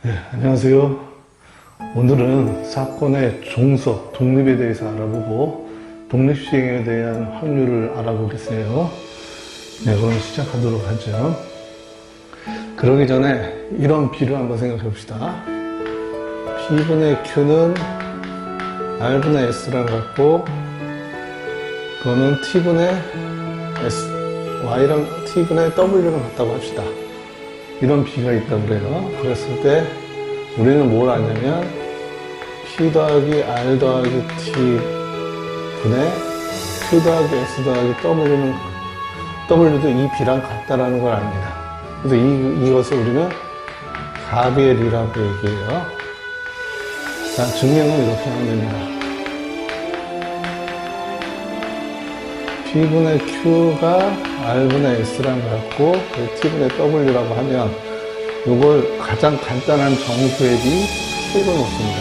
안녕하세요. 오늘은 사건의 종속, 독립에 대해서 알아보고 독립시행에 대한 확률을 알아보겠어요. 네, 그럼 시작하도록 하죠. 그러기 전에 이런 비를 한번 생각해 봅시다. P분의 Q는 R분의 S랑 같고 그거는 T분의 S, Y랑 T분의 W랑 같다고 합시다. 이런 비가 있다고 그래요. 그랬을 때 우리는 뭘 아냐면 P 더하기 R 더하기 T 분의 Q 더하기 S 더하기 W도 이 B랑 같다라는 걸 압니다. 그래서 이것을 우리는 가비엘이라고 얘기해요. 자, 증명은 이렇게 하면 됩니다. P분의 Q가 R분의 S랑 같고 T분의 W라고 하면 이걸 가장 간단한 정수의 비 K로 놓습니다.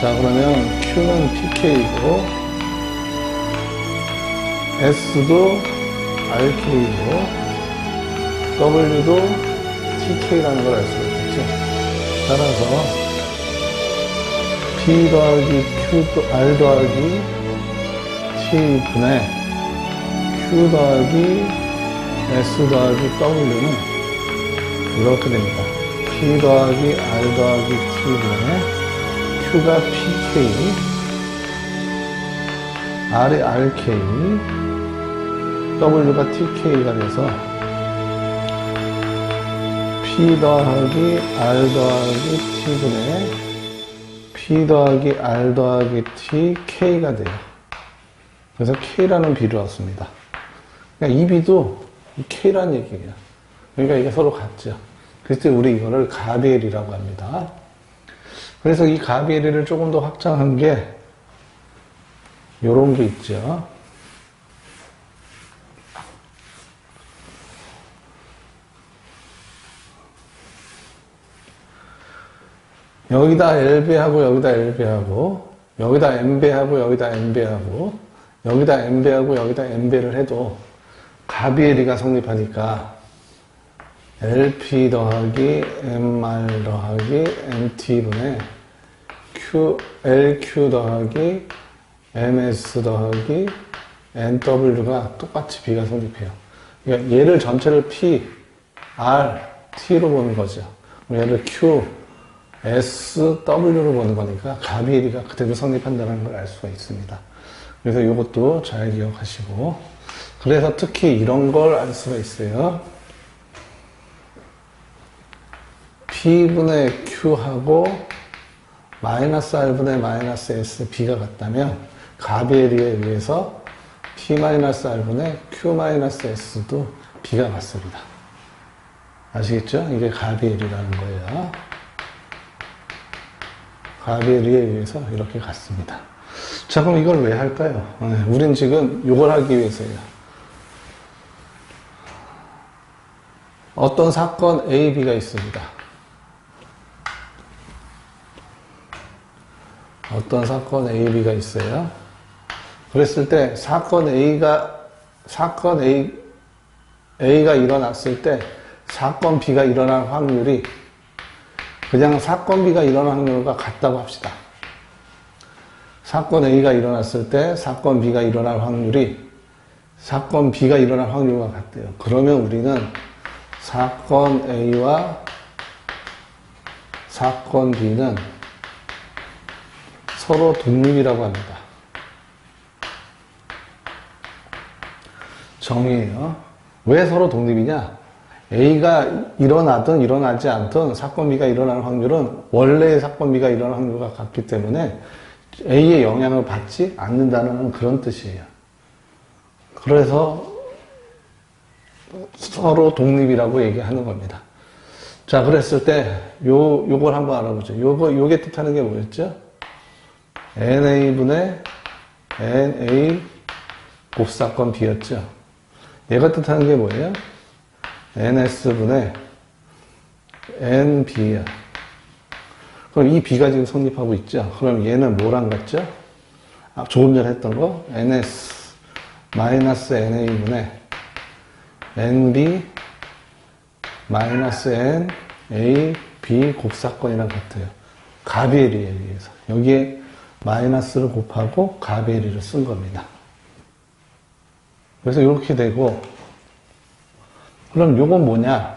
자, 그러면 Q는 PK이고 S도 RK이고 W도 TK라는 걸 알 수가 있겠죠. 따라서 P 더하기 R 더하기 T분의 Q 더하기 S 더하기 W는 이렇게 됩니다. P 더하기 R 더하기 T분의 Q가 PK, R이 RK, W가 TK가 돼서 P 더하기 R 더하기 T분의 P 더하기 R 더하기 T, K가 돼요. 그래서 K라는 비를 얻습니다. 그러니까 이 비도 K라는 얘기예요. 그러니까 이게 서로 같죠. 그래서 우리 이거를 가비엘이라고 합니다. 그래서 이 가비엘을 조금 더 확장한 게 요런 게 있죠. 여기다 L배하고 여기다 L배하고 여기다 M배하고 여기다 N배하고 여기다 M배하고 여기다 N배를 해도 가비엘이가 성립하니까 LP 더하기 MR 더하기 MT분의 LQ 더하기 MS 더하기 NW가 똑같이 B가 성립해요. 그러니까 얘를 전체를 P, R, T로 보는 거죠. 얘를 Q, S, W로 보는 거니까 가비엘이가 그대로 성립한다는 걸 알 수가 있습니다. 그래서 이것도 잘 기억하시고, 그래서 특히 이런 걸 알 수가 있어요. P분의 Q하고 마이너스 R분의 마이너스 S, B가 같다면 가비엘에 의해서 P-R분의 Q-S도 B가 같습니다. 아시겠죠? 이게 가비엘이라는 거예요. 가비엘에 의해서 이렇게 같습니다. 자, 그럼 이걸 왜 할까요? 우린 지금 이걸 하기 위해서예요. 어떤 사건 A, B가 있습니다. 어떤 사건 A, B가 있어요. 그랬을 때 사건 A가 일어났을 때 사건 B가 일어날 확률이 그냥 사건 B가 일어날 확률과 같다고 합시다. 사건 A가 일어났을 때 사건 B가 일어날 확률이 사건 B가 일어날 확률과 같대요. 그러면 우리는 사건 A와 사건 B는 서로 독립이라고 합니다. 정의예요. 왜 서로 독립이냐? A가 일어나든 일어나지 않든 사건 B가 일어날 확률은 원래의 사건 B가 일어날 확률과 같기 때문에 A의 영향을 받지 않는다는 그런 뜻이에요. 그래서 서로 독립이라고 얘기하는 겁니다. 자, 그랬을 때 요걸 한번 알아보죠. 요게 뜻하는 게 뭐였죠? NA분의 NA 곱사건 B였죠. 얘가 뜻하는 게 뭐예요? NS분의 NB야. 그럼 이 B가 지금 성립하고 있죠. 그럼 얘는 뭐랑 같죠? 조금 전에 했던 거 NS 마이너스 NA분의 NB 마이너스 N A 비곱사건이랑 같아요. 가비엘이에 의해서. 여기에 마이너스를 곱하고 가비엘이를 쓴 겁니다. 그래서 이렇게 되고, 그럼 요건 뭐냐?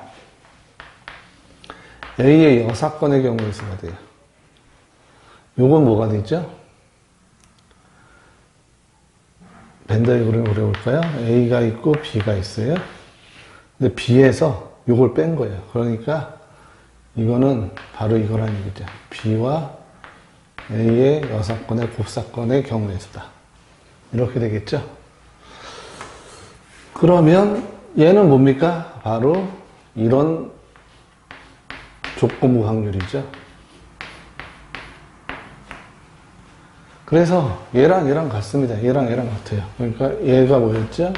A의 여사건의 경우에서가 돼요. 요건 뭐가 되죠? 벤 다이어그램을 그려볼까요? A가 있고 B가 있어요. 근데 B에서 요걸 뺀 거예요. 그러니까 이거는 바로 이거라는 얘기죠. B와 A의 여사건의 곱사건의 경우에서다. 이렇게 되겠죠? 그러면 얘는 뭡니까? 바로 이런 조건부 확률이죠. 그래서 얘랑 같습니다. 얘랑 같아요. 그러니까 얘가 뭐였죠?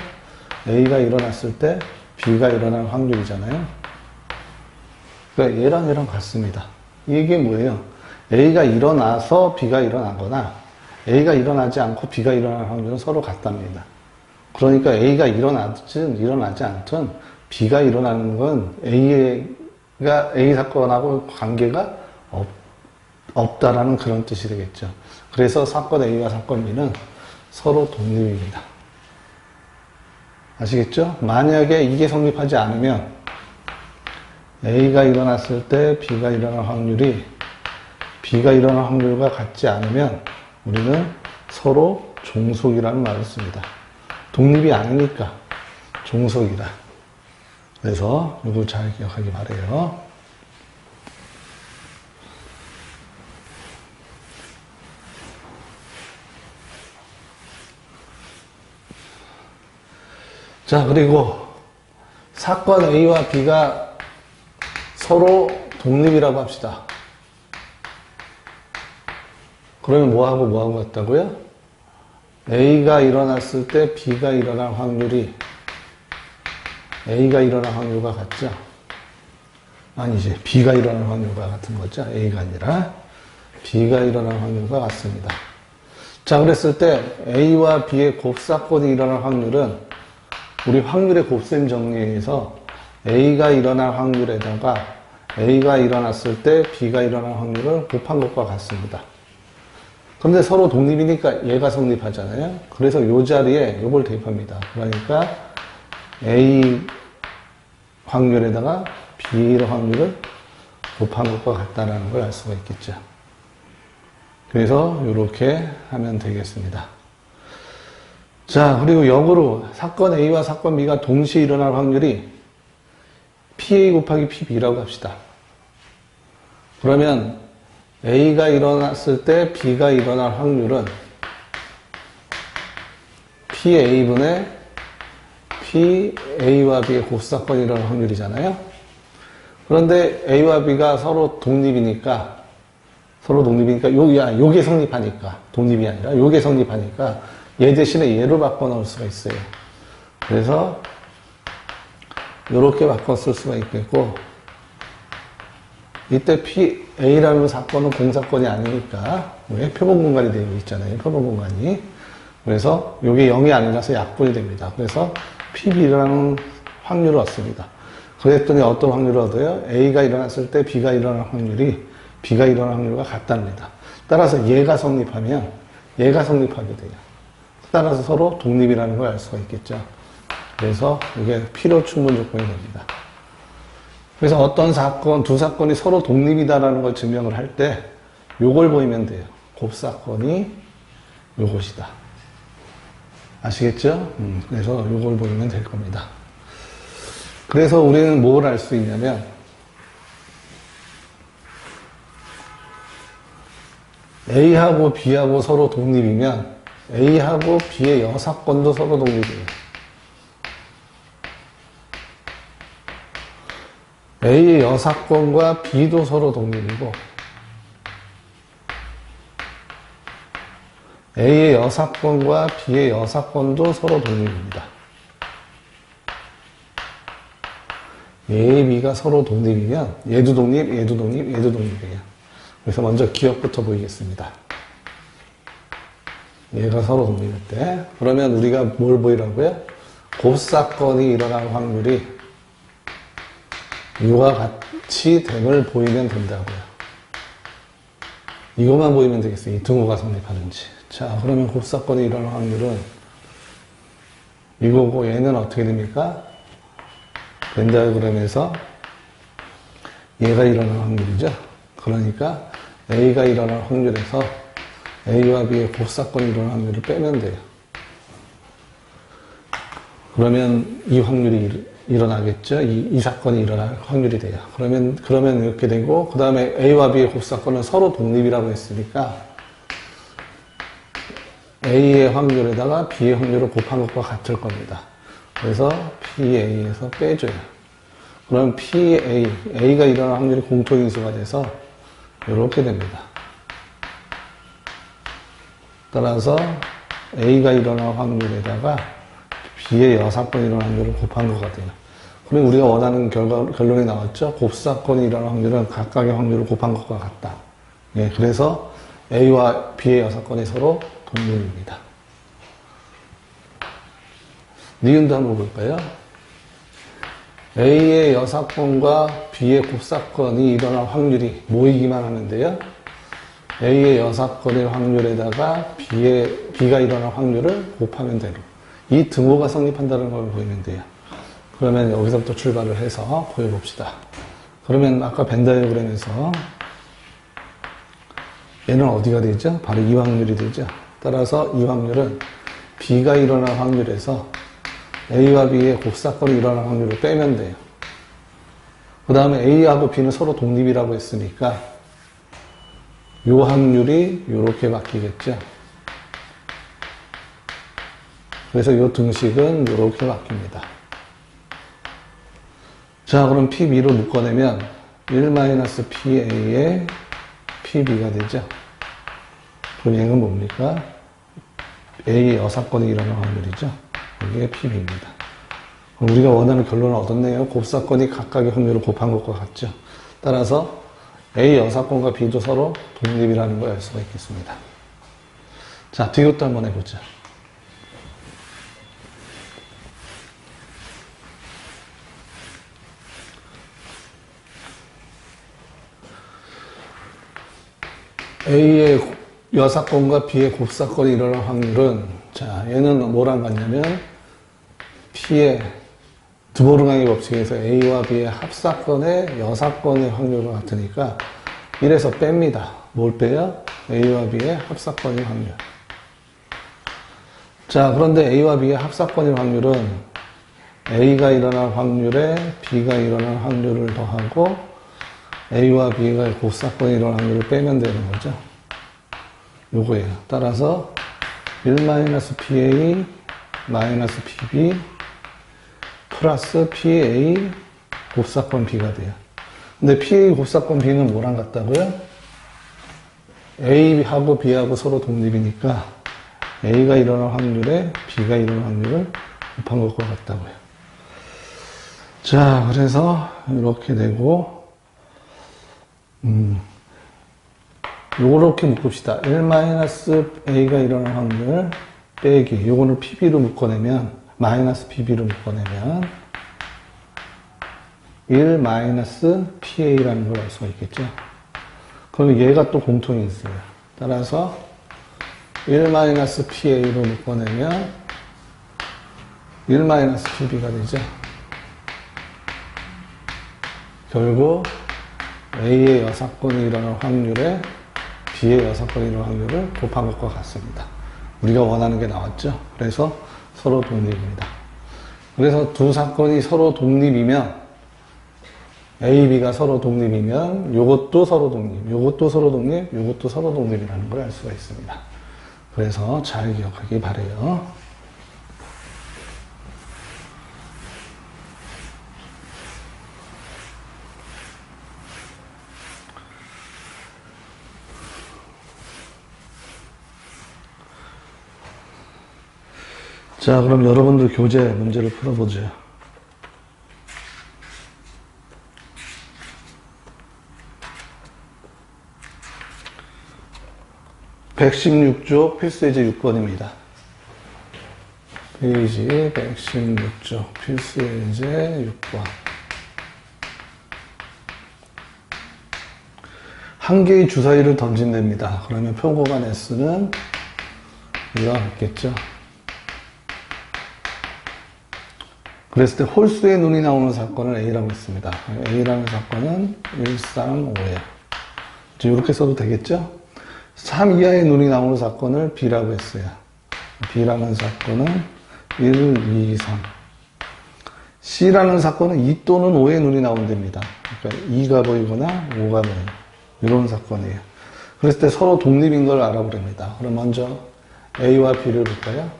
A가 일어났을 때 B가 일어날 확률이잖아요. 그러니까 얘랑 같습니다. 이게 뭐예요? A가 일어나서 B가 일어나거나 A가 일어나지 않고 B가 일어날 확률은 서로 같답니다. 그러니까 A가 일어나든 일어나지 않든 B가 일어나는 건 A가 A 사건하고 관계가 없다라는 그런 뜻이 되겠죠. 그래서 사건 A와 사건 B는 서로 독립입니다. 아시겠죠? 만약에 이게 성립하지 않으면 A가 일어났을 때 B가 일어날 확률이 B가 일어날 확률과 같지 않으면 우리는 서로 종속이라는 말을 씁니다. 독립이 아니니까 종속이다. 그래서 이거 잘 기억하기 바래요. 자, 그리고 사건 A와 B가 서로 독립이라고 합시다. 그러면 뭐하고 같다고요? A가 일어났을 때 B가 일어날 확률이 A가 일어날 확률과 같죠? 아니지. B가 일어날 확률과 같은 거죠. A가 아니라 B가 일어날 확률과 같습니다. 자, 그랬을 때 A와 B의 곱사건이 일어날 확률은 우리 확률의 곱셈 정리에서 A가 일어날 확률에다가 A가 일어났을 때 B가 일어날 확률을 곱한 것과 같습니다. 그런데 서로 독립이니까 얘가 성립하잖아요. 그래서 이 자리에 이걸 대입합니다. 그러니까 A 확률에다가 B 확률을 곱한 것과 같다는 걸 알 수가 있겠죠. 그래서 이렇게 하면 되겠습니다. 자, 그리고 역으로 사건 A와 사건 B가 동시에 일어날 확률이 PA 곱하기 PB라고 합시다. 그러면 A가 일어났을 때 B가 일어날 확률은 PA분의 PA와 B의 곱사건이 일어날 확률이잖아요. 그런데 A와 B가 서로 독립이니까 요게 성립하니까 독립이 아니라 요게 성립하니까 얘 대신에 얘로 바꿔 넣을 수가 있어요. 그래서 이렇게 바꿔 쓸 수가 있겠고, 이때 A라는 사건은 공사건이 아니니까 왜 표본 공간이 되어 있잖아요. 표본 공간이. 그래서 이게 0이 아니라서 약분이 됩니다. 그래서 PB라는 확률을 얻습니다. 그랬더니 어떤 확률을 얻어요? A가 일어났을 때 B가 일어날 확률이 B가 일어날 확률과 같답니다. 따라서 얘가 성립하면 얘가 성립하게 돼요. 따라서 서로 독립이라는 걸 알 수가 있겠죠. 그래서 이게 필요 충분 조건이 됩니다. 그래서 어떤 사건, 두 사건이 서로 독립이다라는 걸 증명을 할 때 요걸 보이면 돼요. 곱사건이 요것이다. 아시겠죠? 그래서 요걸 보이면 될 겁니다. 그래서 우리는 뭘 알 수 있냐면 A하고 B하고 서로 독립이면 A하고 B의 여사건도 서로 독립이에요. A의 여사건과 B도 서로 독립이고 A의 여사건과 B의 여사건도 서로 독립입니다. A, B가 서로 독립이면 얘도 독립, 얘도 독립, 얘도 독립이에요. 그래서 먼저 기억부터 보이겠습니다. 얘가 서로 독립일 때 그러면 우리가 뭘 보이라고요? 곱사건이 일어날 확률이 이와 같이 됨을 보이면 된다고요. 이것만 보이면 되겠어요. 이 등호가 성립하는지. 자, 그러면 곱사건이 일어날 확률은 이거고 얘는 어떻게 됩니까? 벤 다이어그램에서 얘가 일어날 확률이죠. 그러니까 A가 일어날 확률에서 A와 B의 곱사건이 일어날 확률을 빼면 돼요. 그러면 이 확률이 일어나겠죠. 이 사건이 일어날 확률이 돼요. 그러면 이렇게 되고, 그 다음에 A와 B의 곱사건은 서로 독립이라고 했으니까 A의 확률에다가 B의 확률을 곱한 것과 같을 겁니다. 그래서 PA에서 빼줘요. 그럼 PA, A가 일어날 확률이 공통인수가 돼서 이렇게 됩니다. 따라서 A가 일어날 확률에다가 B의 여사건이 일어날 확률을 곱한 거가 돼요. 그럼 우리가 원하는 결론이 나왔죠? 곱사건이 일어날 확률은 각각의 확률을 곱한 것과 같다. 예, 그래서 A와 B의 여사건이 서로 동률입니다. 니은도 한번 볼까요? A의 여사건과 B의 곱사건이 일어날 확률이 모이기만 하는데요. A의 여사건의 확률에다가 B가 일어날 확률을 곱하면 되고, 이 등호가 성립한다는 걸 보이면 돼요. 그러면 여기서부터 출발을 해서 보여봅시다. 그러면 아까 벤 다이어그램에서 얘는 어디가 되죠? 바로 이 확률이 되죠. 따라서 이 확률은 B가 일어날 확률에서 A와 B의 곱사건이 일어날 확률을 빼면 돼요. 그 다음에 A하고 B는 서로 독립이라고 했으니까 이 확률이 이렇게 바뀌겠죠. 그래서 이 등식은 이렇게 바뀝니다. 자, 그럼 PB로 묶어내면 1-PA의 PB가 되죠. 그럼 얘는 뭡니까? A의 여사건이 일어날 확률이죠. 이게 PB입니다. 우리가 원하는 결론을 얻었네요. 곱사건이 각각의 확률을 곱한 것과 같죠. 따라서 A 여사건과 B도 서로 독립이라는 걸 알 수가 있겠습니다. 자, 비교도 한번 해보죠. A의 여사건과 B의 곱사건이 일어날 확률은, 자, 얘는 뭐랑 같냐면 P의 드보르강의 법칙에서 A와 B의 합사건의 여사건의 확률과 같으니까 1에서 뺍니다. 뭘 빼요? A와 B의 합사건의 확률. 자, 그런데 A와 B의 합사건의 확률은 A가 일어날 확률에 B가 일어날 확률을 더하고 A와 B가 곱사건이 일어날 확률을 빼면 되는 거죠. 요거예요. 따라서 1-PA -PB 플러스 PA 곱사건 B가 돼요. 근데 PA 곱사건 B는 뭐랑 같다고요? A하고 B하고 서로 독립이니까 A가 일어날 확률에 B가 일어날 확률을 곱한 것과 같다고요. 자, 그래서 이렇게 되고, 요렇게 묶읍시다. 1-A가 일어날 확률 빼기, 요거를 PB로 묶어내면, -PB로 묶어내면 1-PA라는 걸 알 수가 있겠죠. 그럼 얘가 또 공통이 있어요. 따라서 1-PA로 묶어내면 1-PB가 되죠. 결국 A의 여사건이 일어날 확률에 B의 여사건이 일어날 확률을 곱한 것과 같습니다. 우리가 원하는 게 나왔죠. 그래서 서로 독립입니다. 그래서 두 사건이 서로 독립이면 A, B가 서로 독립이면 요것도 서로 독립, 요것도 서로 독립, 요것도 서로 독립이라는 걸 알 수가 있습니다. 그래서 잘 기억하기 바래요. 자, 그럼 여러분들 교재 문제를 풀어보죠. 116쪽 필수예제 6번입니다. 페이지 116쪽 필수예제 6번. 한 개의 주사위를 던진답니다. 그러면 표고간 S는 이와 같겠죠. 그랬을 때 홀수의 눈이 나오는 사건을 A라고 했습니다. A라는 사건은 1, 3, 5예요. 이렇게 써도 되겠죠? 3 이하의 눈이 나오는 사건을 B라고 했어요. B라는 사건은 1, 2, 3. C라는 사건은 2 또는 5의 눈이 나온답니다. 그러니까 2가 보이거나 5가 보여요. 이런 사건이에요. 그랬을 때 서로 독립인 걸 알아보렵니다. 그럼 먼저 A와 B를 볼까요?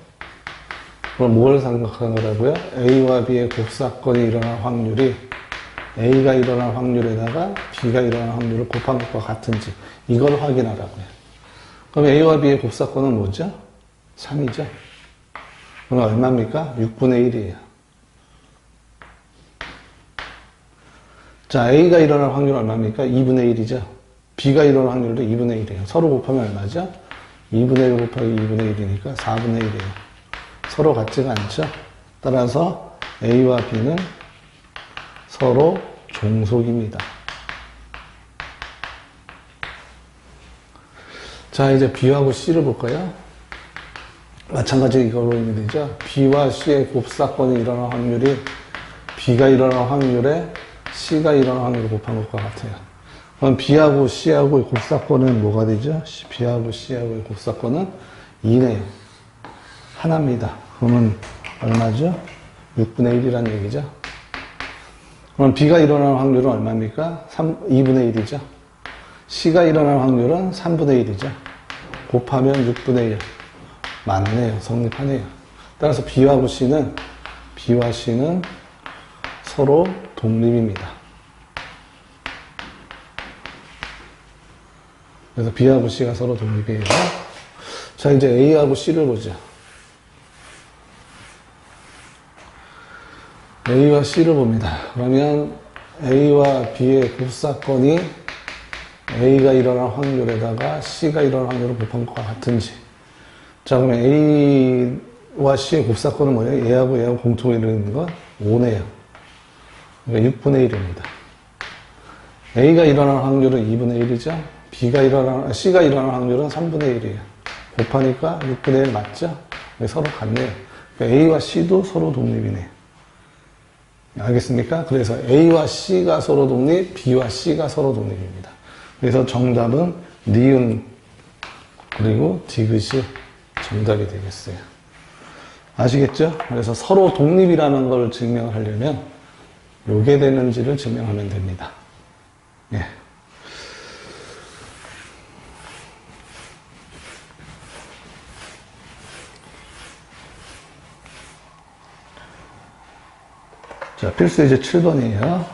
그럼 뭘 생각한 거라고요? A와 B의 곱사건이 일어날 확률이 A가 일어날 확률에다가 B가 일어날 확률을 곱한 것과 같은지 이걸 확인하라고요. 그럼 A와 B의 곱사건은 뭐죠? 3이죠. 그럼 얼마입니까? 6분의 1이에요. 자, A가 일어날 확률은 얼마입니까? 2분의 1이죠. B가 일어날 확률도 2분의 1이에요. 서로 곱하면 얼마죠? 2분의 1 곱하기 2분의 1이니까 4분의 1이에요. 서로 같지가 않죠? 따라서 A와 B는 서로 종속입니다. 자, 이제 B하고 C를 볼까요? 마찬가지 이걸로 있는 되죠? B와 C의 곱사건이 일어날 확률이 B가 일어날 확률에 C가 일어날 확률을 곱한 것과 같아요. 그럼 B하고 C하고의 곱사건은 뭐가 되죠? B하고 C하고의 곱사건은 2네요. 하나입니다. 그러면 얼마죠? 6분의 1이라는 얘기죠. 그럼 B가 일어날 확률은 얼마입니까? 2분의 1이죠. C가 일어날 확률은 3분의 1이죠. 곱하면 6분의 1. 맞네요. 성립하네요. 따라서 B와 C는 서로 독립입니다. 그래서 B하고 C가 서로 독립이에요. 자, 이제 A하고 C를 보죠. A와 C를 봅니다. 그러면 A와 B의 곱사건이 A가 일어날 확률에다가 C가 일어날 확률을 곱한 것과 같은지. 자, 그러면 A와 C의 곱사건은 뭐예요? 얘하고 공통으로 이루는 건 5네요. 그러니까 6분의 1입니다. A가 일어날 확률은 2분의 1이죠. C가 일어날 확률은 3분의 1이에요. 곱하니까 6분의 1 맞죠? 서로 같네요. 그러니까 A와 C도 서로 독립이네요. 알겠습니까? 그래서 A와 C가 서로 독립, B와 C가 서로 독립입니다. 그래서 정답은 니은 그리고 디귿이 정답이 되겠어요. 아시겠죠? 그래서 서로 독립이라는 걸 증명하려면 요게 되는지를 증명하면 됩니다. 예. 자, 필수 이제 7번이에요.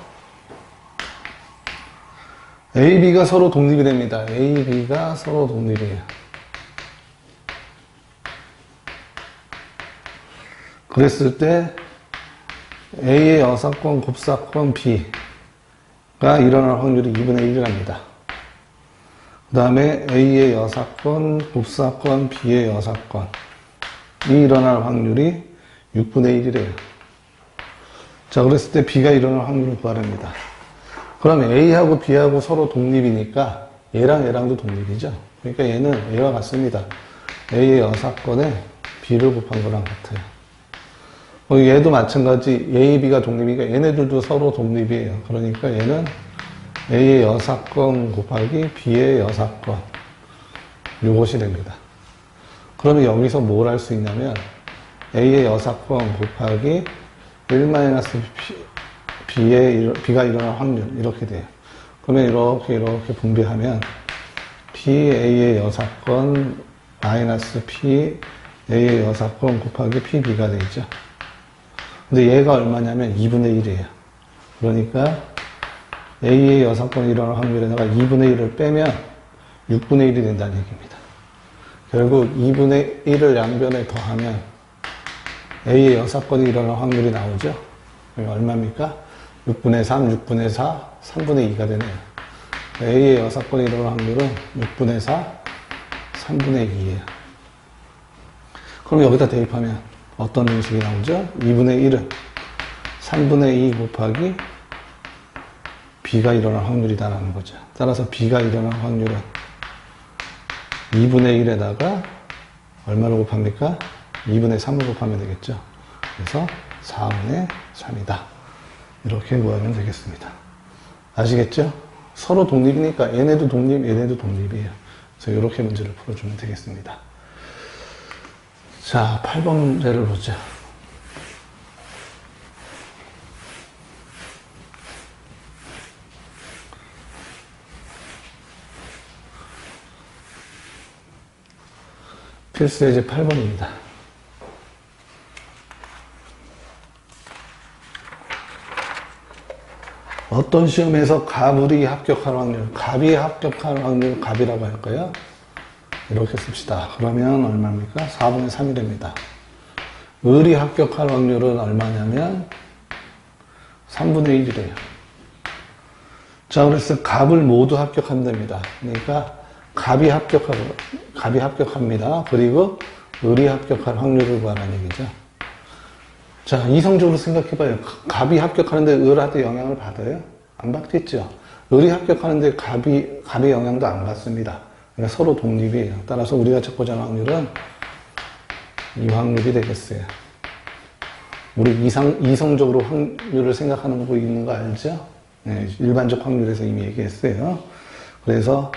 A, B가 서로 독립이 됩니다. A, B가 서로 독립이에요. 그랬을 때 A의 여사건, 곱사건 B가 일어날 확률이 2분의 1이랍니다. 그 다음에 A의 여사건, 곱사건, B의 여사건이 일어날 확률이 6분의 1이래요. 자, 그랬을 때 B가 일어날 확률을 구하랍니다. 그러면 A하고 B하고 서로 독립이니까 얘랑 얘랑도 독립이죠. 그러니까 얘는 얘와 같습니다. A의 여사건에 B를 곱한 거랑 같아요. 얘도 마찬가지 A, B가 독립이니까 얘네들도 서로 독립이에요. 그러니까 얘는 A의 여사건 곱하기 B의 여사건 요것이 됩니다. 그러면 여기서 뭘 할 수 있냐면 A의 여사건 곱하기 1-B가 일어날 확률 이렇게 돼요. 그러면 이렇게 분배하면 PA의 여사건 마이너스 PA의 여사건 곱하기 PB가 되죠. 근데 얘가 얼마냐면 2분의 1이에요. 그러니까 A의 여사건이 일어날 확률에다가 2분의 1을 빼면 6분의 1이 된다는 얘기입니다. 결국 2분의 1을 양변에 더하면 A의 여사건이 일어날 확률이 나오죠. 얼마입니까? 6분의 3, 6분의 4, 3분의 2가 되네요. A의 여사건이 일어날 확률은 6분의 4, 3분의 2예요. 그럼 여기다 대입하면 어떤 공식이 나오죠? 2분의 1은 3분의 2 곱하기 B가 일어날 확률이다라는 거죠. 따라서 B가 일어날 확률은 2분의 1에다가 얼마를 곱합니까? 2분의 3을 곱하면 되겠죠. 그래서 4분의 3이다. 이렇게 구하면 되겠습니다. 아시겠죠? 서로 독립이니까 얘네도 독립, 얘네도 독립이에요. 그래서 이렇게 문제를 풀어주면 되겠습니다. 자, 8번 문제를 보자. 필수 예제 8번입니다. 어떤 시험에서 갑을이 합격할 확률, 갑이 합격할 확률, 갑이라고 할까요? 이렇게 씁시다. 그러면 얼마입니까? 4분의 3이 됩니다. 을이 합격할 확률은 얼마냐면 3분의 1이래요. 자, 그래서 갑을 모두 합격한답니다. 그러니까 갑이 합격합니다. 그리고 을이 합격할 확률을 구하라는 얘기죠. 자, 이성적으로 생각해봐요. 갑이 합격하는데 을한테 영향을 받아요? 안 받겠죠. 을이 합격하는데 갑의 영향도 안 받습니다. 그러니까 서로 독립이에요. 따라서 우리가 찾고자 하는 확률은 이 확률이 되겠어요. 우리 이성적으로 확률을 생각하는 거 있는 거 알죠? 네, 일반적 확률에서 이미 얘기했어요. 그래서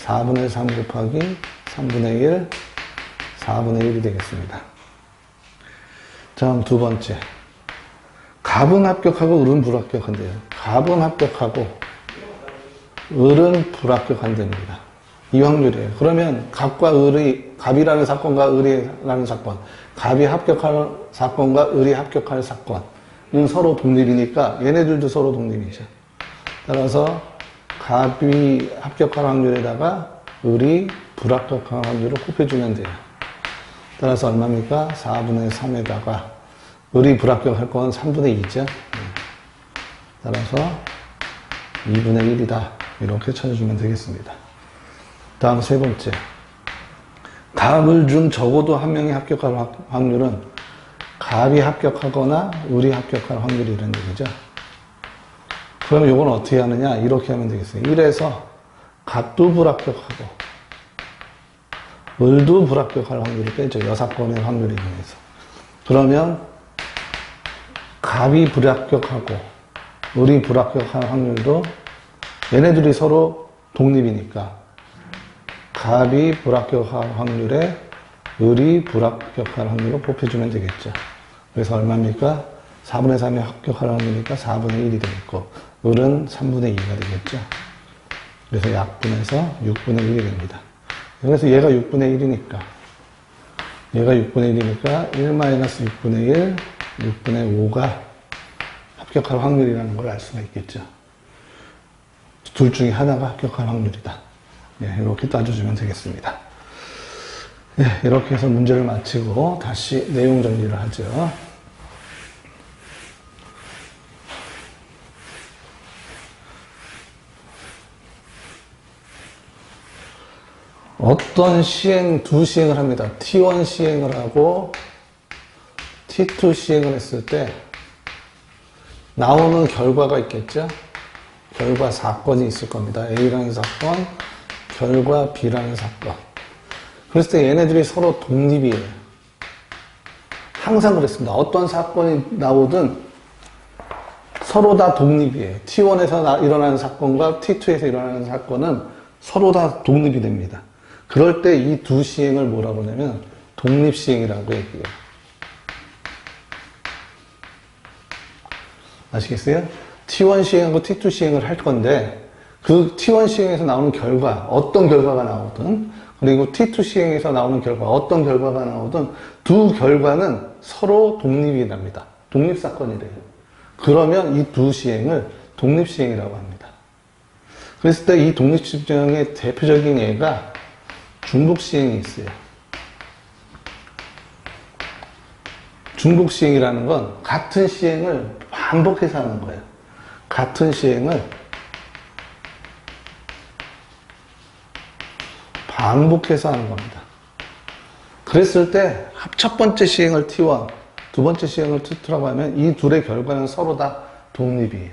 4분의 3 곱하기 3분의 1, 4분의 1이 되겠습니다. 다음 두 번째. 갑은 합격하고 을은 불합격한대요. 갑은 합격하고 을은 불합격한답니다. 이 확률이에요. 그러면 갑이라는 사건과 을이라는 사건, 갑이 합격할 사건과 을이 합격할 사건은 서로 독립이니까 얘네들도 서로 독립이죠. 따라서 갑이 합격할 확률에다가 을이 불합격할 확률을 곱해주면 돼요. 따라서 얼마입니까? 4분의 3에다가 을이 불합격할 건 3분의 2죠. 따라서 2분의 1이다. 이렇게 찾아주면 되겠습니다. 다음 세 번째. 다음 을 중 적어도 한 명이 합격할 확률은 갑이 합격하거나 을이 합격할 확률이 이런 얘기죠. 그러면 이건 어떻게 하느냐? 이렇게 하면 되겠어요. 1에서 갑도 불합격하고 을도 불합격할 확률을 빼죠. 6건의 확률에 의해서. 그러면 갑이 불합격하고 을이 불합격할 확률도 얘네들이 서로 독립이니까 갑이 불합격할 확률에 을이 불합격할 확률을 곱해주면 되겠죠. 그래서 얼마입니까? 4분의 3이 합격할 확률이니까 4분의 1이 되겠고 을은 3분의 2가 되겠죠. 그래서 약분해서 6분의 1이 됩니다. 그래서 얘가 6분의 1이니까 얘가 6분의 1이니까 1-6분의 1, 6분의 5가 합격할 확률이라는 걸 알 수가 있겠죠. 둘 중에 하나가 합격할 확률이다. 예, 이렇게 따져주면 되겠습니다. 예, 이렇게 해서 문제를 마치고 다시 내용 정리를 하죠. 어떤 두 시행을 합니다. T1 시행을 하고 T2 시행을 했을 때 나오는 결과가 있겠죠? 결과 사건이 있을 겁니다. A라는 사건, 결과 B라는 사건. 그랬을 때 얘네들이 서로 독립이에요. 항상 그랬습니다. 어떤 사건이 나오든 서로 다 독립이에요. T1에서 일어나는 사건과 T2에서 일어나는 사건은 서로 다 독립이 됩니다. 그럴 때 이 두 시행을 뭐라고 하냐면 독립시행이라고 얘기해요. 아시겠어요? T1 시행하고 T2 시행을 할 건데 그 T1 시행에서 나오는 결과, 어떤 결과가 나오든 그리고 T2 시행에서 나오는 결과, 어떤 결과가 나오든 두 결과는 서로 독립이 납니다. 독립사건이래요. 그러면 이 두 시행을 독립시행이라고 합니다. 그랬을 때 이 독립시행의 대표적인 예가 중복시행이 있어요. 중복시행이라는 건 같은 시행을 반복해서 하는 거예요. 같은 시행을 반복해서 하는 겁니다. 그랬을 때 첫 번째 시행을 T1, 두 번째 시행을 T2라고 하면 이 둘의 결과는 서로 다 독립이에요.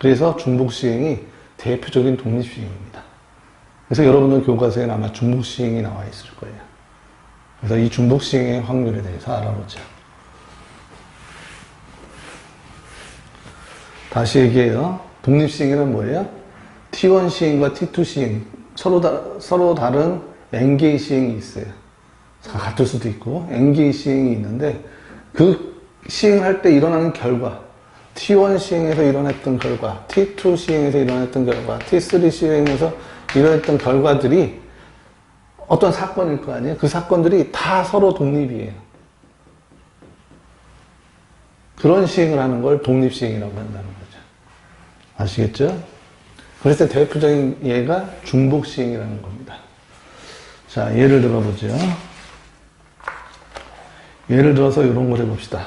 그래서 중복시행이 대표적인 독립시행입니다. 그래서 여러분들 교과서에는 아마 중복시행이 나와 있을 거예요. 그래서 이 중복시행의 확률에 대해서 알아보죠. 다시 얘기해요. 독립시행에는 뭐예요? T1 시행과 T2 시행, 서로 다른 N개의 시행이 있어요. 같을 수도 있고 N개의 시행이 있는데 그 시행할 때 일어나는 결과, T1 시행에서 일어났던 결과, T2 시행에서 일어났던 결과, T3 시행에서 일어났던 결과들이 어떤 사건일 거 아니에요? 그 사건들이 다 서로 독립이에요. 그런 시행을 하는 걸 독립시행이라고 한다는 거죠. 아시겠죠? 그래서 대표적인 예가 중복시행이라는 겁니다. 자, 예를 들어보죠. 예를 들어서 이런 걸 해봅시다.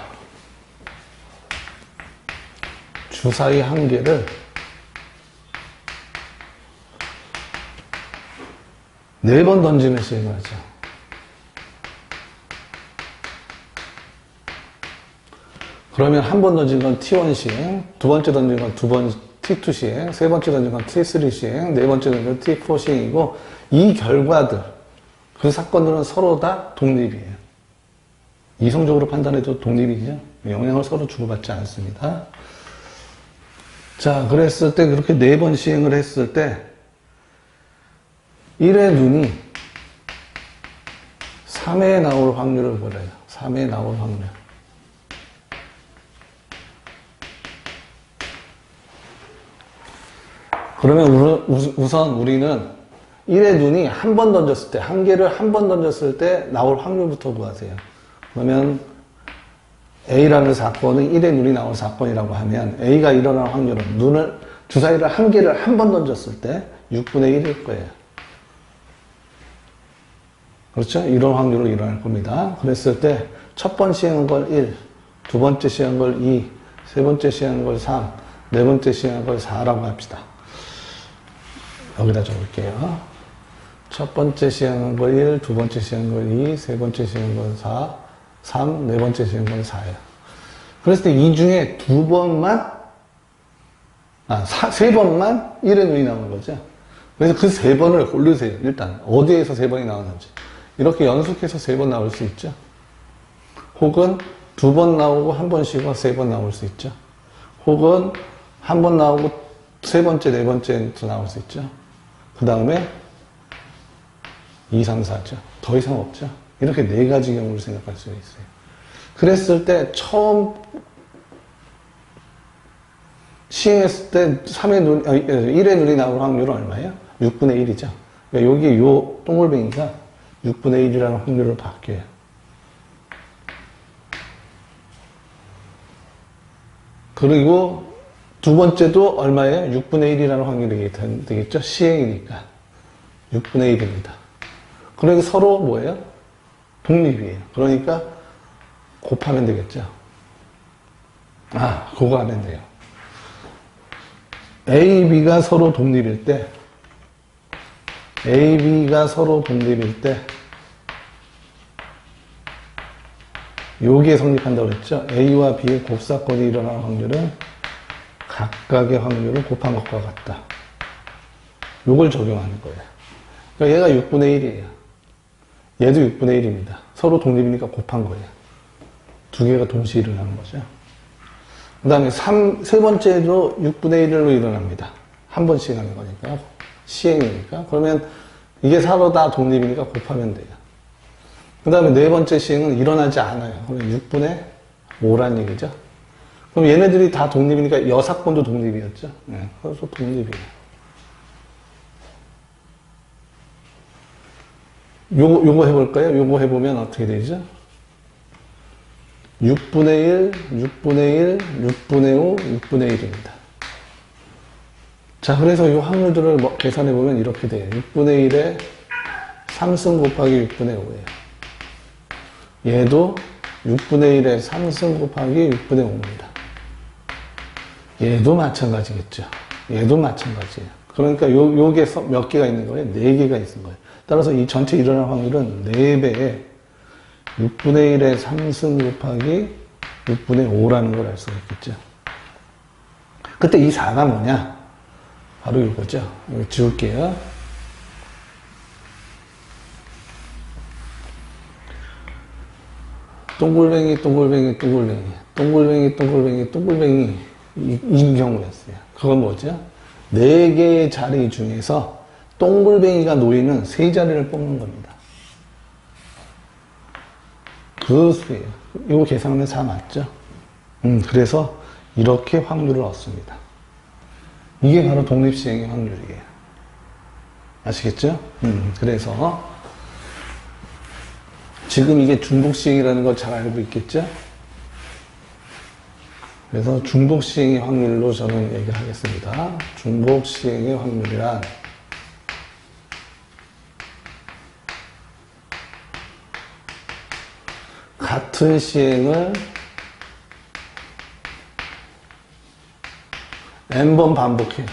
주사위 한 개를 4번 던지는 시행을 하죠. 그러면 한 번 던진 건 T1 시행, 두 번째 던진 건 T2 시행, 세 번째 던진 건 T3 시행, 네 번째 던진 건 T4 시행이고, 이 결과들, 그 사건들은 서로 다 독립이에요. 이성적으로 판단해도 독립이죠. 영향을 서로 주고받지 않습니다. 자, 그랬을 때, 그렇게 4번 시행을 했을 때, 1의 눈이 3에 나올 확률을 보래요. 3에 나올 확률. 그러면 우선 우리는 1의 눈이 한 번 던졌을 때, 한 개를 한 번 던졌을 때 나올 확률부터 구하세요. 그러면 A라는 사건은 1의 눈이 나올 사건이라고 하면 A가 일어날 확률은 주사위를 한 개를 한 번 던졌을 때 6분의 1일 거예요. 그렇죠? 이런 확률로 일어날 겁니다. 그랬을 때 첫 번 시행한 걸 1, 두 번째 시행한 걸 2, 세 번째 시행한 걸 3, 네 번째 시행한 걸 4라고 합시다. 여기다 적을게요. 첫 번째 시행한 걸 1, 두 번째 시행한 걸 2, 세 번째 시행한 걸 4, 3, 네 번째 시행한 걸 4예요. 그랬을 때 이 중에 세 번만 1의 눈이 나오는 거죠. 그래서 그 세 번을 고르세요. 일단 어디에서 세 번이 나오는지. 이렇게 연속해서 세 번 나올 수 있죠. 혹은 두 번 나오고 한 번 쉬고 세 번 나올 수 있죠. 혹은 한 번 나오고 세 번째, 네 번째도 나올 수 있죠. 그 다음에 2, 3, 4죠. 더 이상 없죠. 이렇게 네 가지 경우를 생각할 수 있어요. 그랬을 때 처음 시행했을 때 1의 눈이 나올 확률은 얼마예요? 6분의 1이죠. 그러니까 여기 요 동글뱅이가 6분의 1이라는 확률을 바뀌어요. 그리고 두 번째도 얼마예요? 6분의 1이라는 확률이 되겠죠? 시행이니까. 6분의 1입니다. 그러니까 서로 뭐예요? 독립이에요. 그러니까 곱하면 되겠죠? 그거 하면 돼요. A, B가 서로 독립일 때, A, B가 서로 독립일 때, 요게 성립한다고 그랬죠? A와 B의 곱사건이 일어날 확률은 각각의 확률을 곱한 것과 같다. 요걸 적용하는 거예요. 그러니까 얘가 6분의 1이에요. 얘도 6분의 1입니다. 서로 독립이니까 곱한 거예요. 두 개가 동시에 일어나는 거죠. 그 다음에 세 번째도 6분의 1로 일어납니다. 한 번 시행하는 거니까. 시행이니까. 그러면 이게 서로 다 독립이니까 곱하면 돼요. 그 다음에 네 번째 시행은 일어나지 않아요. 그러면 6분의 5란 얘기죠. 그럼 얘네들이 다 독립이니까 여사건도 독립이었죠. 네, 그래서 독립이에요. 요거 해볼까요? 요거 해보면 어떻게 되죠? 6분의 1, 6분의 1, 6분의 5, 6분의 1입니다. 자, 그래서 이 확률들을 계산해보면 이렇게 돼요. 6분의 1에 3승 곱하기 6분의 5예요. 얘도 6분의 1에 3승 곱하기 6분의 5입니다. 얘도 마찬가지겠죠. 얘도 마찬가지예요. 그러니까 요게 몇 개가 있는 거예요? 4개가 있는 거예요. 따라서 이 전체 일어날 확률은 4배에 6분의 1에 3승 곱하기 6분의 5라는 걸 알 수가 있겠죠. 그때 이 4가 뭐냐? 바로 이거죠. 여기 지울게요. 동글뱅이, 동글뱅이, 동글뱅이, 동글뱅이, 동글뱅이, 동글뱅이, 이 경우였어요. 그건 뭐죠? 4개의 자리 중에서 동글뱅이가 놓이는 3자리를 뽑는 겁니다. 그 수예요. 이거 계산하면 4 맞죠? 그래서 이렇게 확률을 얻습니다. 이게 바로 독립시행의 확률이에요. 아시겠죠? 그래서 지금 이게 중복시행이라는 걸 잘 알고 있겠죠? 그래서 중복시행의 확률로 저는 얘기를 하겠습니다. 중복시행의 확률이란 같은 시행을 n번 반복해요.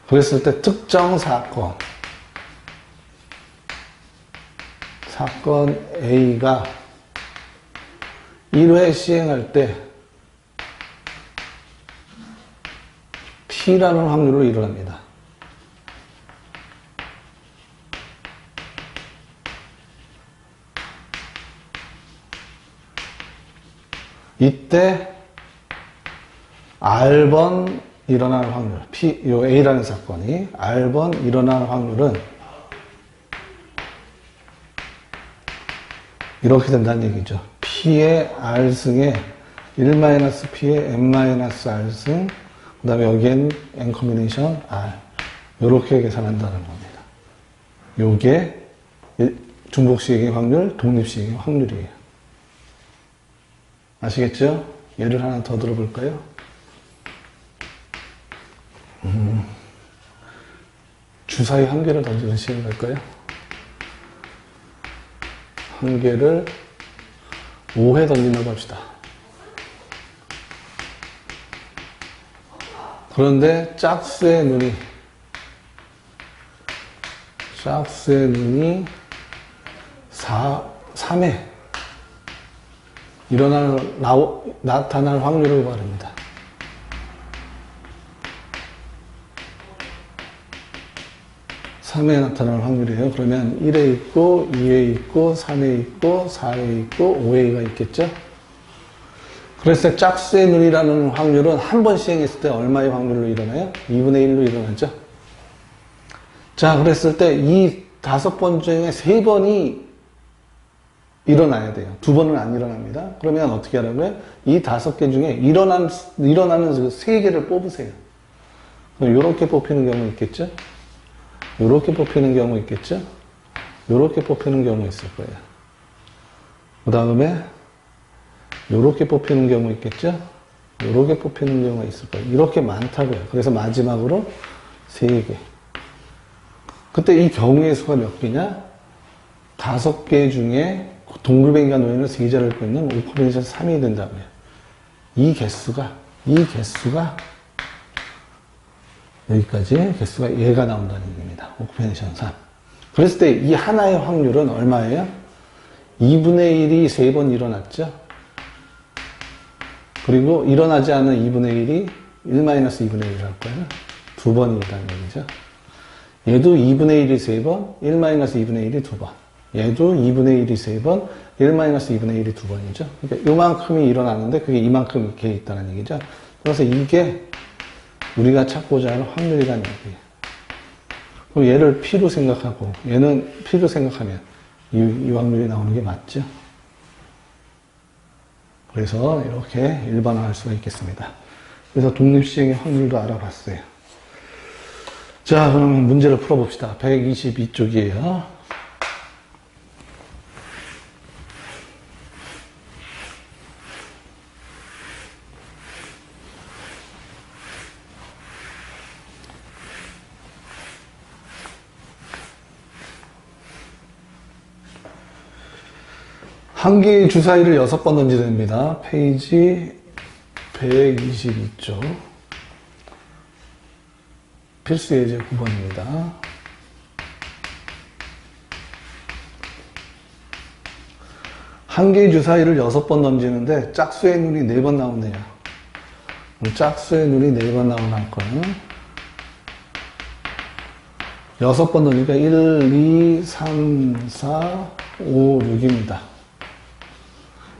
그랬을 때 특정 사건 A가 1회 시행할 때 P라는 확률로 일어납니다. 이때 R번 일어날 확률, 요 A라는 사건이 R번 일어날 확률은 이렇게 된다는 얘기죠. P의 R승에 1-P의 n-R승, 그 다음에 여기엔 n 커뮤니션 R. 이렇게 계산한다는 겁니다. 요게 중복시행의 확률, 독립시행의 확률이에요. 아시겠죠? 예를 하나 더 들어볼까요? 주사위 한 개를 던지는 시행 갈까요? 한 개를 5회 던진다고 합시다. 그런데 짝수의 눈이 3회 나타날 확률을 구합니다. 3회 나타날 확률이에요. 그러면 1회 있고, 2회 있고, 3회 있고, 4회 있고, 5회가 있겠죠? 그래서 짝수의 눈이라는 확률은 한 번 시행했을 때 얼마의 확률로 일어나요? 2분의 1로 일어나죠? 자, 그랬을 때 이 5번 중에 3번이 일어나야 돼요. 2번은 안 일어납니다. 그러면 어떻게 하라고요? 이 5개 중에 일어나는 그 3개를 뽑으세요. 그럼 이렇게 뽑히는 경우 있겠죠? 이렇게 뽑히는 경우 있겠죠? 이렇게 뽑히는 경우 있을 거예요. 그 다음에 이렇게 뽑히는 경우 있겠죠? 이렇게 뽑히는 경우가 있을 거예요. 이렇게 많다고요. 그래서 마지막으로 3개. 그때 이 경우의 수가 몇 개냐? 5개 중에 동글뱅이가 놓이는 3자를 갖고 있는 5커뮤니션 3이 된다고요. 이 개수가 여기까지 개수가 얘가 나온다는 얘기입니다. 오쿠페이션 3. 그랬을 때 이 하나의 확률은 얼마예요? 2분의 1이 3번 일어났죠? 그리고 일어나지 않은 2분의 1이 1-2분의 1을 할 거예요. 2번이 있다는 얘기죠. 얘도 2분의 1이 3번, 1-2분의 1이 2번. 얘도 2분의 1이 3번, 1-2분의 1이 2번이죠. 그러니까 요만큼이 일어나는데 그게 이만큼 이렇게 있다는 얘기죠. 그래서 이게 우리가 찾고자 하는 확률이라는 얘기예요. 그럼 얘를 P로 생각하고 얘는 P로 생각하면 이 확률이 나오는 게 맞죠? 그래서 이렇게 일반화할 수가 있겠습니다. 그래서 독립시행의 확률도 알아봤어요. 자, 그러면 문제를 풀어봅시다. 122쪽이에요. 한 개의 주사위를 6번 던지게 됩니다. 페이지 122쪽. 필수 예제 9번입니다. 한 개의 주사위를 6번 던지는데 짝수의 눈이 4번 나오네요. 짝수의 눈이 4번 나오는 거는 6번 던지니까 1, 2, 3, 4, 5, 6입니다.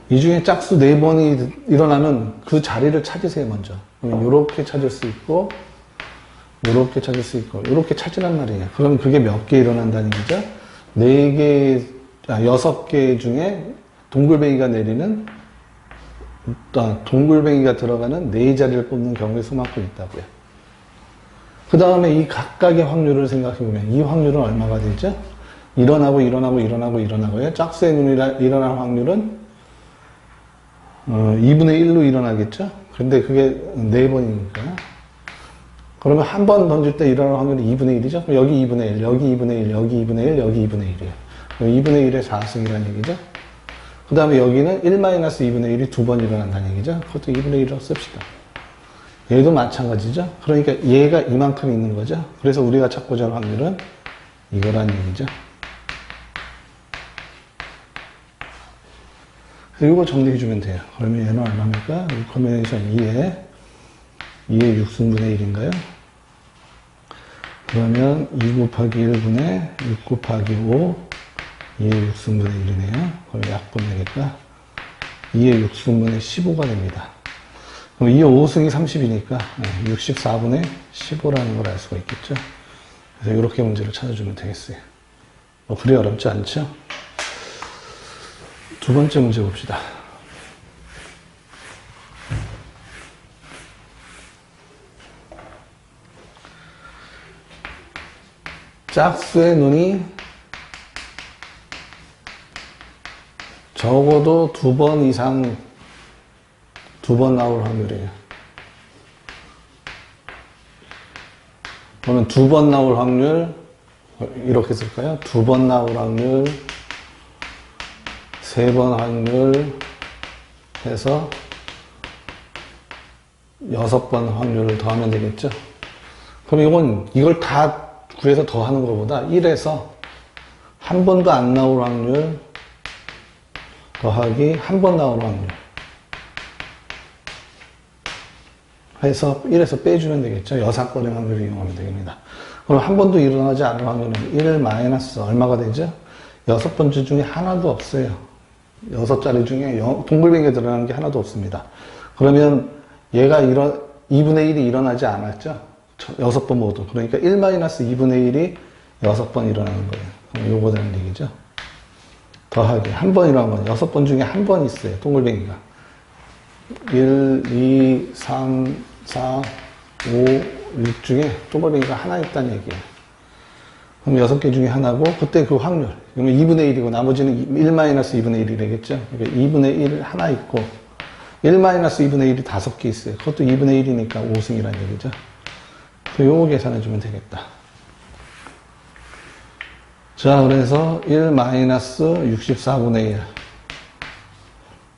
이 중에 짝수 4번이 일어나면 그 자리를 찾으세요, 먼저. 그러면 요렇게 찾을 수 있고, 요렇게 찾을 수 있고, 요렇게 찾으란 말이에요. 그럼 그게 몇 개 일어난다는 거죠? 6개 중에 동글뱅이가 내리는, 동글뱅이가 들어가는 4자리를 뽑는 경우의 수만큼 있다고요. 그 다음에 이 각각의 확률을 생각해보면, 이 확률은 얼마가 되죠? 일어나고요. 짝수의 눈이 일어날 확률은 2분의 1로 일어나겠죠? 근데 그게 4번이니까. 그러면 한 번 던질 때 일어날 확률이 2분의 1이죠? 그럼 여기 2분의 1, 여기 2분의 1, 여기 2분의 1, 여기 2분의 1이에요. 2분의 1의 4승이라는 얘기죠? 그 다음에 여기는 1-2분의 1이 2번 일어난다는 얘기죠? 그것도 2분의 1이라고 씁시다. 얘도 마찬가지죠? 그러니까 얘가 이만큼 있는 거죠? 그래서 우리가 찾고자 하는 확률은 이거란 얘기죠? 이거 정리해주면 돼요. 그러면 얘는 얼마입니까? 커뮤니케이션 2에 6승분의 1인가요? 그러면 2 곱하기 1분의 6 곱하기 5, 2의 6승분의 1이네요. 그럼 약분되니까 2의 6승분의 15가 됩니다. 그럼 2의 5승이 30이니까 64분의 15라는 걸 알 수가 있겠죠? 그래서 이렇게 문제를 찾아주면 되겠어요. 그리 어렵지 않죠? 두 번째 문제 봅시다. 짝수의 눈이 적어도 2번 이상 2번 나올 확률이에요. 그러면 2번 나올 확률 이렇게 쓸까요? 2번 나올 확률, 3번 확률 해서 6번 확률을 더하면 되겠죠? 그럼 이걸 다 구해서 더하는 것보다 1에서 한 번도 안 나올 확률 더하기 한 번 나올 확률 해서 1에서 빼주면 되겠죠? 여사건의 확률을 이용하면 됩니다. 그럼 한 번도 일어나지 않을 확률은 1 마이너스 얼마가 되죠? 6번째 중에 하나도 없어요. 6자리 중에 동글뱅이에 들어가는 게 하나도 없습니다. 그러면 얘가 2분의 1이 일어나지 않았죠? 6번 모두. 그러니까 1-2분의 1이 6번 일어나는 거예요. 그럼 요거 되는 얘기죠. 더하기. 한 번 일어나는 건 6번 중에 한 번 있어요. 동글뱅이가. 1, 2, 3, 4, 5, 6 중에 동글뱅이가 하나 있다는 얘기예요. 그럼 6개 중에 하나고, 그때 그 확률. 그러면 2분의 1이고, 나머지는 1-2분의 1이 되겠죠? 그러니까 2분의 1 하나 있고, 1-2분의 1이 5개 있어요. 그것도 2분의 1이니까 5승이라는 얘기죠. 요거 계산해주면 되겠다. 자, 그래서 1-64분의 1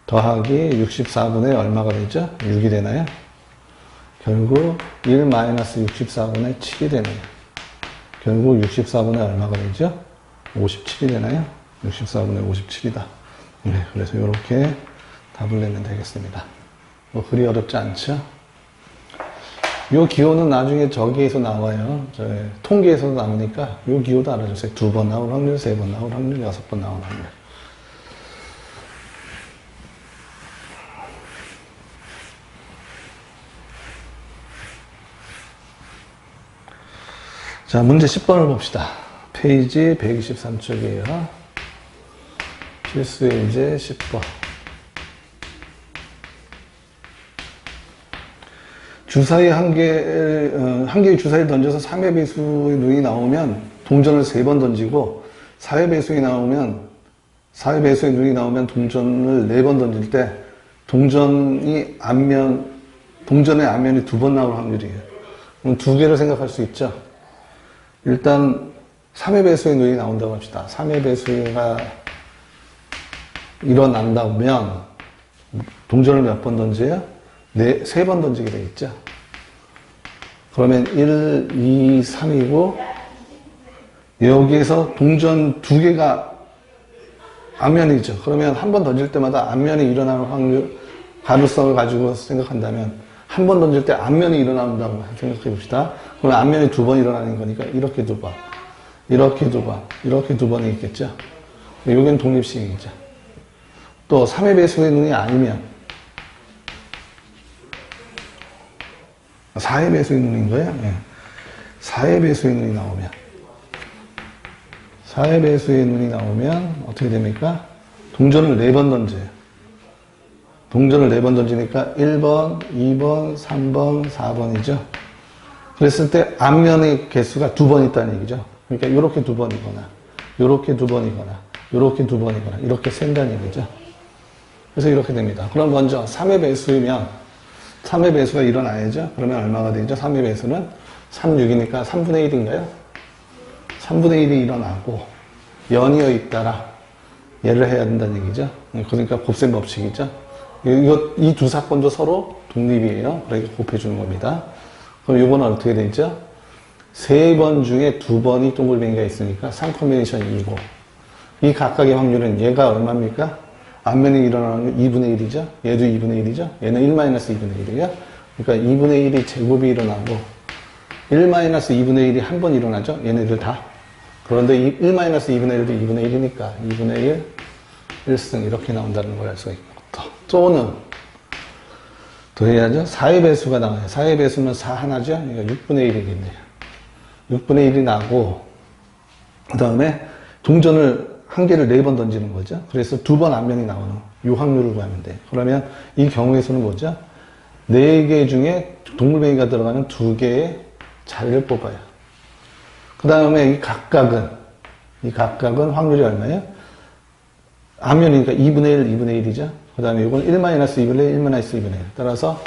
더하기 64분의 얼마가 되죠? 6이 되나요? 결국 1-64분의 7이 되네요. 결국 64분의 얼마가 되죠? 57이 되나요? 64분의 57이다. 네, 그래서 이렇게 답을 내면 되겠습니다. 그리 어렵지 않죠? 요 기호는 나중에 저기에서 나와요. 통계에서도 나오니까 요 기호도 알아주세요. 2번 나올 확률, 3번 나올 확률, 6번 나올 확률. 자, 문제 10번을 봅시다. 페이지 123쪽이에요. 필수의 문제 10번. 주사위 한 개의 주사위를 던져서 3의 배수의 눈이 나오면 동전을 3번 던지고 4의 배수의 눈이 나오면 동전을 4번 던질 때 동전의 앞면이 2번 나올 확률이에요. 그럼 2개를 생각할 수 있죠. 일단 3의 배수의 눈이 나온다고 합시다. 3의 배수가 일어난다면 동전을 몇 번 던져요? 3번 던지게 되겠죠. 그러면 1, 2, 3이고 여기에서 동전 2개가 앞면이죠. 그러면 한 번 던질 때마다 앞면이 일어나는 확률, 가능성을 가지고 생각한다면 한 번 던질 때 앞면이 일어난다고 생각해 봅시다. 그러면 앞면이 두 번 일어나는 거니까 이렇게 두 번, 이렇게 두 번, 이렇게 두 번이 있겠죠. 여기는 독립시행이죠. 또 3의 배수의 눈이 아니면 4의 배수의 눈인 거예요. 네. 4의 배수의 눈이 나오면 4의 배수의 눈이 나오면 어떻게 됩니까? 동전을 4번 던져요. 동전을 4번 던지니까 1번, 2번, 3번, 4번이죠. 그랬을 때 앞면의 개수가 2번 있다는 얘기죠. 그러니까 이렇게 2번이거나 이렇게 2번이거나 이렇게 2번이거나 이렇게 센다는 얘기죠. 그래서 이렇게 됩니다. 그럼 먼저 3의 배수이면 3의 배수가 일어나야죠. 그러면 얼마가 되죠? 3의 배수는 3, 6이니까 3분의 1인가요? 3분의 1이 일어나고 연이어 있다라 얘를 해야 된다는 얘기죠. 그러니까 곱셈 법칙이죠. 이 두 사건도 서로 독립이에요. 그러니까 곱해주는 겁니다. 그럼 이거는 어떻게 되죠? 3번 중에 2번이 동글뱅이가 있으니까 3컨비네이션 2고 이 각각의 확률은 얘가 얼마입니까? 앞면이 일어나는 게 2분의 1이죠. 얘도 2분의 1이죠. 얘는 1-2분의 1이에요. 그러니까 2분의 1이 제곱이 일어나고 1-2분의 1이 한 번 일어나죠. 얘네들 다. 그런데 1-2분의 1도 2분의 1이니까 2분의 1, 1승 이렇게 나온다는 걸 알 수가 있고 또는 또 해야죠. 4의 배수가 나와요. 4의 배수는 4 하나죠. 그러니까 6분의 1이겠네요. 6분의 1이 나고 그 다음에 동전을 한 개를 4번 던지는 거죠. 그래서 2번 앞면이 나오는 이 확률을 구하면 돼요. 그러면 이 경우에서는 뭐죠? 4개 중에 동글뱅이가 들어가는 2개의 자리를 뽑아요. 그 다음에 이 각각은 확률이 얼마예요? 앞면이니까 2분의 1, 2분의 1이죠. 그 다음에 이건 1-2분의 1, 1-2분의 1. 따라서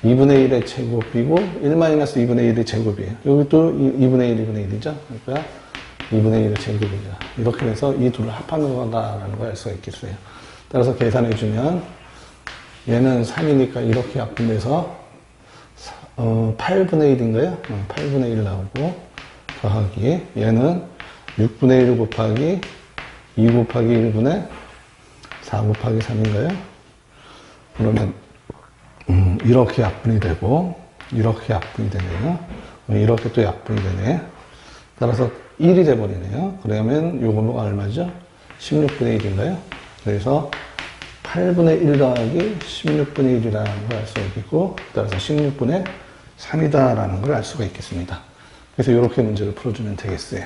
2분의 1의 제곱이고 1-2분의 1의 제곱이에요. 여기 또 2분의 1, 2분의 1이죠. 그러니까 2분의 1의 제곱이죠. 이렇게 해서 이 둘을 합하는 거다라는 걸 알 수가 있겠어요. 따라서 계산해주면 얘는 3이니까 이렇게 약분돼서 8분의 1인가요? 8분의 1 나오고 더하기 얘는 6분의 1 곱하기 2 곱하기 1분의 4 곱하기 3인가요? 그러면 이렇게 약분이 되고 이렇게 약분이 되네요. 이렇게 또 약분이 되네. 따라서 1이 돼버리네요. 그러면 요거가 얼마죠? 16분의 1인가요? 그래서 8분의 1 더하기 16분의 1이라는 걸 알 수가 있겠고 따라서 16분의 3이다라는 걸 알 수가 있겠습니다. 그래서 이렇게 문제를 풀어주면 되겠어요.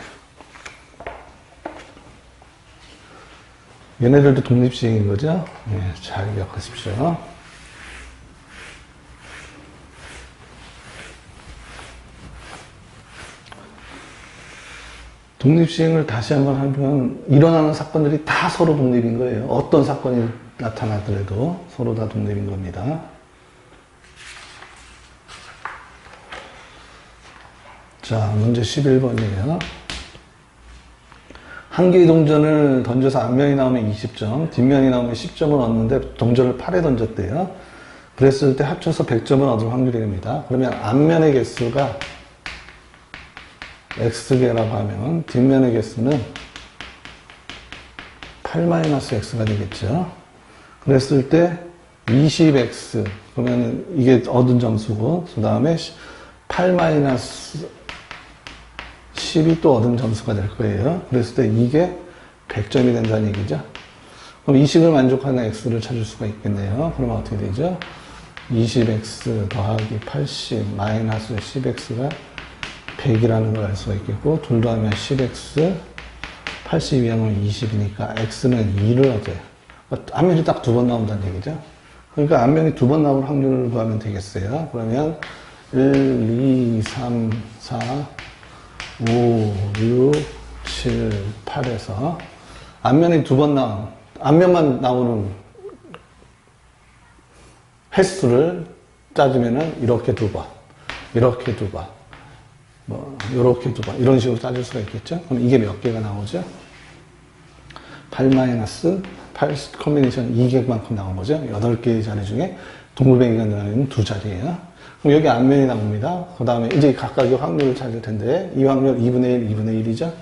얘네들도 독립시행인 거죠? 네, 잘 기억하십시오. 독립시행을 다시 한번 하면 일어나는 사건들이 다 서로 독립인 거예요. 어떤 사건이 나타나더라도 서로 다 독립인 겁니다. 자, 문제 11번이에요. 한 개의 동전을 던져서 앞면이 나오면 20점, 뒷면이 나오면 10점을 얻는데 동전을 8에 던졌대요. 그랬을 때 합쳐서 100점을 얻을 확률이 됩니다. 그러면 앞면의 개수가 X개라고 하면 뒷면의 개수는 8-X가 되겠죠. 그랬을 때 20X, 그러면 이게 얻은 점수고, 그 다음에 8-10이 또 얻은 점수가 될 거예요. 그랬을 때 이게 100점이 된다는 얘기죠. 그럼 이 식을 만족하는 X를 찾을 수가 있겠네요. 그러면 어떻게 되죠? 20X 더하기 80 마이너스 10X가 100이라는 걸 알 수가 있겠고, 둘 더하면 10X, 80이 하면 20이니까 X는 2를 얻어요. 그러니까 앞면이 딱 2번 나온다는 얘기죠. 그러니까 앞면이 2번 나올 확률을 구하면 되겠어요. 그러면 1, 2, 3, 4, 5, 6, 7, 8에서 앞면이 2번 나온, 앞면만 나오는 횟수를 따지면은 이렇게 2번, 이렇게 2번, 요렇게 2번, 이런 식으로 따질 수가 있겠죠? 그럼 이게 몇 개가 나오죠? 8-8 컨비네이션 2개만큼 나온 거죠? 8개의 자리 중에 동글뱅이가 들어있는 2자리예요. 그럼 여기 앞면이 나옵니다. 그 다음에 이제 각각의 확률을 찾을 텐데, 이 확률 2분의 1, 2분의 1이죠?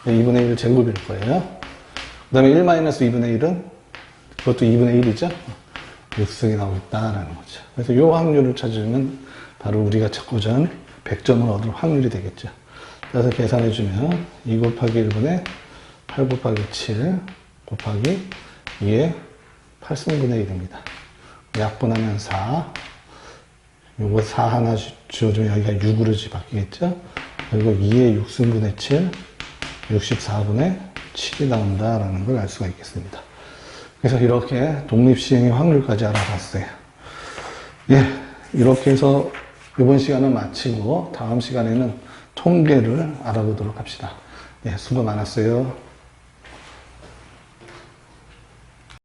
2분의 1 제곱일 거예요. 다음에 1-2분의 1은 그것도 2분의 1이죠. 6승이 나오겠다라는 거죠. 그래서 이 확률을 찾으면 바로 우리가 찾고자 하는 100점을 얻을 확률이 되겠죠. 그래서 계산해주면 2 곱하기 1분의 8 곱하기 7 곱하기 2의 8승분의 1입니다. 약분하면 4. 요거 4 하나 주어주면 여기가 6으로 바뀌겠죠. 그리고 2의 6승분의 7, 64분의 7이 나온다라는 걸 알 수가 있겠습니다. 그래서 이렇게 독립시행의 확률까지 알아봤어요. 예, 이렇게 해서 이번 시간은 마치고 다음 시간에는 통계를 알아보도록 합시다. 예, 수고 많았어요.